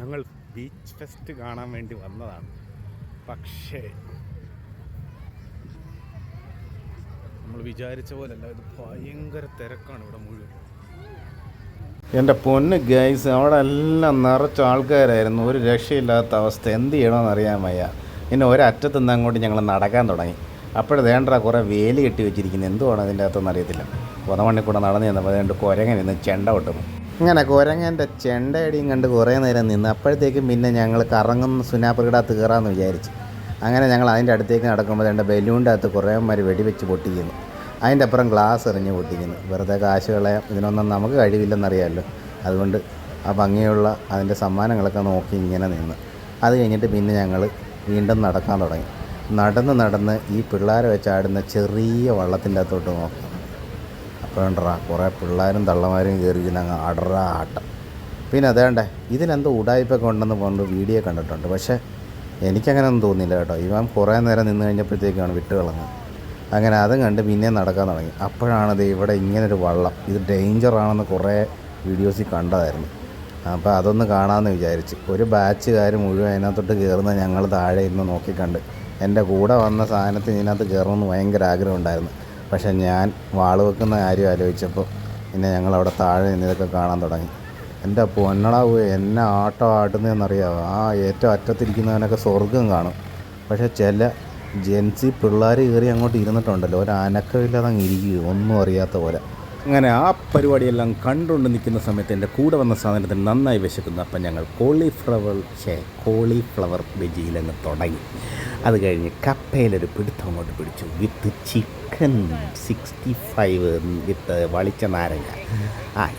ഞങ്ങൾ beach fest കാണാൻ വേണ്ടി വന്നതാണ്. പക്ഷേ നമ്മൾ വിചാരിച്ച പോലല്ല, ഇത് ഭയങ്കര തിരക്കാണ് ഇവിടെ മുഴുവൻ. എൻ്റെ പൊന്ന് ഗൈസ്, അവിടെ എല്ലാം നിറച്ച ആൾക്കാരായിരുന്നു. ഒരു രക്ഷയില്ലാത്ത അവസ്ഥ. എന്ത് ചെയ്യണമെന്ന് അറിയാൻ വയ്യ. പിന്നെ ഒരറ്റത്തു നിന്ന് അങ്ങോട്ട് ഞങ്ങൾ നടക്കാൻ തുടങ്ങി. അപ്പോഴേണ്ട കുറേ വേലി കെട്ടി വെച്ചിരിക്കുന്നത്. എന്തുവാണ് അതിൻ്റെ അകത്തൊന്നും അറിയത്തില്ല. പുറമണ്ണിൽ കൂടെ നടന്നു ചെന്നപ്പോൾ അതുകൊണ്ട് കുരങ്ങൻ നിന്ന് ചെണ്ട കൊട്ടുന്നു. ഇങ്ങനെ കുരങ്ങൻ്റെ ചെണ്ടയടിയും കണ്ട് കുറേ നേരം നിന്ന്. അപ്പോഴത്തേക്കും പിന്നെ ഞങ്ങൾ കറങ്ങുന്ന സുനാപ്രകടത്ത് കയറാമെന്ന് വിചാരിച്ചു. അങ്ങനെ ഞങ്ങൾ അതിൻ്റെ അടുത്തേക്ക് നടക്കുമ്പോൾ അതിൻ്റെ ബലൂണിൻ്റെ അകത്ത് കുറേമാർ വെടിവെച്ച് പൊട്ടിക്കുന്നു. അതിൻ്റെ അപ്പുറം ഗ്ലാസ് എറിഞ്ഞ് പൊട്ടിക്കുന്നു. വെറുതെ കാശുകളെ ഇതിനൊന്നും നമുക്ക് കഴിവില്ലെന്നറിയാമല്ലോ. അതുകൊണ്ട് ആ ഭംഗിയുള്ള അതിൻ്റെ സമ്മാനങ്ങളൊക്കെ നോക്കി ഇങ്ങനെ നിന്ന്. അത് കഴിഞ്ഞിട്ട് പിന്നെ ഞങ്ങൾ വീണ്ടും നടക്കാൻ തുടങ്ങി. നടന്ന് ഈ പിള്ളേരെ വെച്ചാടുന്ന ചെറിയ വള്ളത്തിൻ്റെ അകത്തോട്ട് നോക്കി. അപ്പോഴാ കുറേ പിള്ളേരും തള്ളമാരും കയറിയിരുന്ന അങ്ങ് അടറാ ആട്ടം. പിന്നെ അതേണ്ടേ ഇതിനെന്തോ ഉടായ്പൊക്കെ ഉണ്ടെന്ന് കൊണ്ട് വീഡിയോ കണ്ടിട്ടുണ്ട്. പക്ഷേ എനിക്കങ്ങനെയൊന്നും തോന്നിയില്ല കേട്ടോ. ഇവൻ കുറേ നേരം നിന്ന് കഴിഞ്ഞപ്പോഴത്തേക്കാണ് വിട്ട് കളഞ്ഞത്. അങ്ങനെ അതും കണ്ട് പിന്നെയും നടക്കാൻ തുടങ്ങി. അപ്പോഴാണത് ഇവിടെ ഇങ്ങനൊരു വള്ളം, ഇത് ഡേഞ്ചറാണെന്ന് കുറേ വീഡിയോസിൽ കണ്ടതായിരുന്നു. അപ്പോൾ അതൊന്ന് കാണാമെന്ന് വിചാരിച്ച് ഒരു ബാച്ചുകാർ മുഴുവൻ അതിനകത്തോട്ട് കയറുന്ന ഞങ്ങൾ താഴെ ഇരുന്ന് നോക്കിക്കണ്ട്. എൻ്റെ കൂടെ വന്ന സാധനത്തിന് ഇതിനകത്ത് കയറണമെന്ന് ഭയങ്കര ആഗ്രഹം ഉണ്ടായിരുന്നു. പക്ഷേ ഞാൻ വാള് വെക്കുന്ന കാര്യം ആലോചിച്ചപ്പോൾ പിന്നെ ഞങ്ങളവിടെ താഴെ നിന്ന് ഇതൊക്കെ കാണാൻ തുടങ്ങി. എൻ്റെ പൊന്നടാവ് എന്നെ ആട്ടം ആട്ടുന്നതെന്നറിയാമോ. ആ ഏറ്റവും അറ്റത്തിരിക്കുന്നവനൊക്കെ സ്വർഗം കാണും. പക്ഷേ ചില ജെൻസി പിള്ളേർ കയറി അങ്ങോട്ട് ഇരുന്നിട്ടുണ്ടല്ലോ, ഒരു അനക്കമില്ലാതെ അങ്ങ് ഇരിക്കുക, ഒന്നും അറിയാത്ത പോലെ. അങ്ങനെ ആ പരിപാടിയെല്ലാം കണ്ടുകൊണ്ട് നിൽക്കുന്ന സമയത്ത് എൻ്റെ കൂടെ വന്ന സാധനത്തിന് നന്നായി വിശക്കുന്നു. അപ്പം ഞങ്ങൾ കോളിഫ്ലവർ ബജിയിലങ്ങ് തുടങ്ങി. അത് കഴിഞ്ഞ് കപ്പയിലൊരു പിടുത്തം അങ്ങോട്ട് പിടിച്ചു. വിത്ത് ചിക്കൻ 65 വിത്ത് വളിച്ച നാരങ്ങ.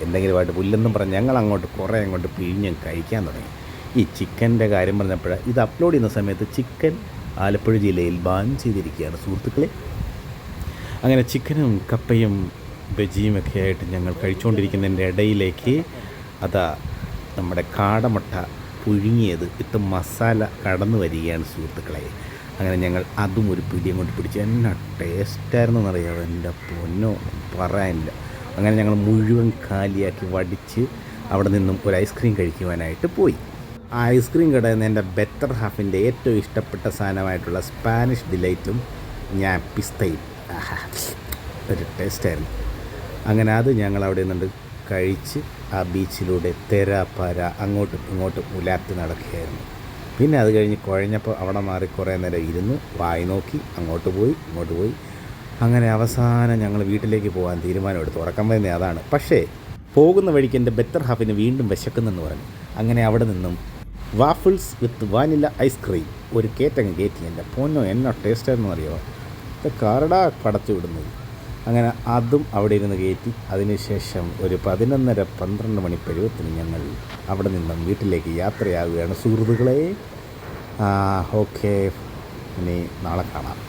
എന്തെങ്കിലുമായിട്ട് പുല്ലെന്നും പറഞ്ഞ് ഞങ്ങൾ കുറേ അങ്ങോട്ട് പിഴിഞ്ഞ് കഴിക്കാൻ തുടങ്ങി. ഈ ചിക്കൻ്റെ കാര്യം പറഞ്ഞപ്പോൾ ഇത് അപ്ലോഡ് ചെയ്യുന്ന സമയത്ത് ചിക്കൻ ആലപ്പുഴ ജില്ലയിൽ ബാൻ ചെയ്തിരിക്കുകയാണ് സുഹൃത്തുക്കളെ. അങ്ങനെ ചിക്കനും കപ്പയും ബജിയുമൊക്കെ ആയിട്ട് ഞങ്ങൾ കഴിച്ചുകൊണ്ടിരിക്കുന്നതിൻ്റെ ഇടയിലേക്ക് നമ്മുടെ കാടമുട്ട പുഴുങ്ങിയത് വിത്ത് മസാല കടന്നു വരികയാണ് സുഹൃത്തുക്കളെ. അങ്ങനെ ഞങ്ങൾ അതും ഒരു പിടിയും കൊണ്ട് പിടിച്ച്. എന്നാ ടേസ്റ്റായിരുന്നു എന്നറിയാമോ, എൻ്റെ പൊന്നോ പറയാനില്ല. അങ്ങനെ ഞങ്ങൾ മുഴുവൻ കാലിയാക്കി വടിച്ച് അവിടെ നിന്നും ഒരു ഐസ്ക്രീം കഴിക്കുവാനായിട്ട് പോയി. ആ ഐസ്ക്രീം കടയിൽ നിന്ന് എൻ്റെ ബെറ്റർ ഹാഫിൻ്റെ ഏറ്റവും ഇഷ്ടപ്പെട്ട സാധനമായിട്ടുള്ള സ്പാനിഷ് ഡിലൈറ്റും ഞാൻ പിസ്തയും ഒരു ടേസ്റ്റായിരുന്നു. അങ്ങനെ അത് ഞങ്ങൾ അവിടെ നിന്നുണ്ട് കഴിച്ച് ആ ബീച്ചിലൂടെ തെരാപ്പാര അങ്ങോട്ടും ഇങ്ങോട്ടും ഉലാത്തി നടക്കുകയായിരുന്നു. പിന്നെ അത് കഴിഞ്ഞ് കുഴഞ്ഞപ്പോൾ അവിടെ മാറി കുറേ നേരം ഇരുന്ന് വായി നോക്കി അങ്ങോട്ട് പോയി ഇങ്ങോട്ട് പോയി. അങ്ങനെ അവസാനം ഞങ്ങൾ വീട്ടിലേക്ക് പോകാൻ തീരുമാനമെടുത്തു. ഉറക്കം വരുന്നത് അതാണ്. പക്ഷേ പോകുന്ന വഴിക്ക് എൻ്റെ ബെറ്റർ ഹാഫിന് വീണ്ടും വിശക്കുന്നെന്ന് പറഞ്ഞു. അങ്ങനെ അവിടെ നിന്നും വാഫിൾസ് വിത്ത് വാനില ഐസ്ക്രീം ഒരു കേറ്റങ്ങ് കയറ്റി. എൻ്റെ പൊന്നോ എന്നാ ടേസ്റ്റായിരുന്നു അറിയാമോ. ഇത് കരടാ പടച്ചു വിടുന്നത്. അങ്ങനെ അതും അവിടെ ഇരുന്ന് കയറ്റി. അതിനുശേഷം ഒരു 11:30-12 മണി പരുവത്തിന് ഞങ്ങൾ അവിടെ നിന്നും വീട്ടിലേക്ക് യാത്രയാവുകയാണ് സുഹൃത്തുക്കളെ. ഓക്കെ, ഇനി നാളെ കാണാം.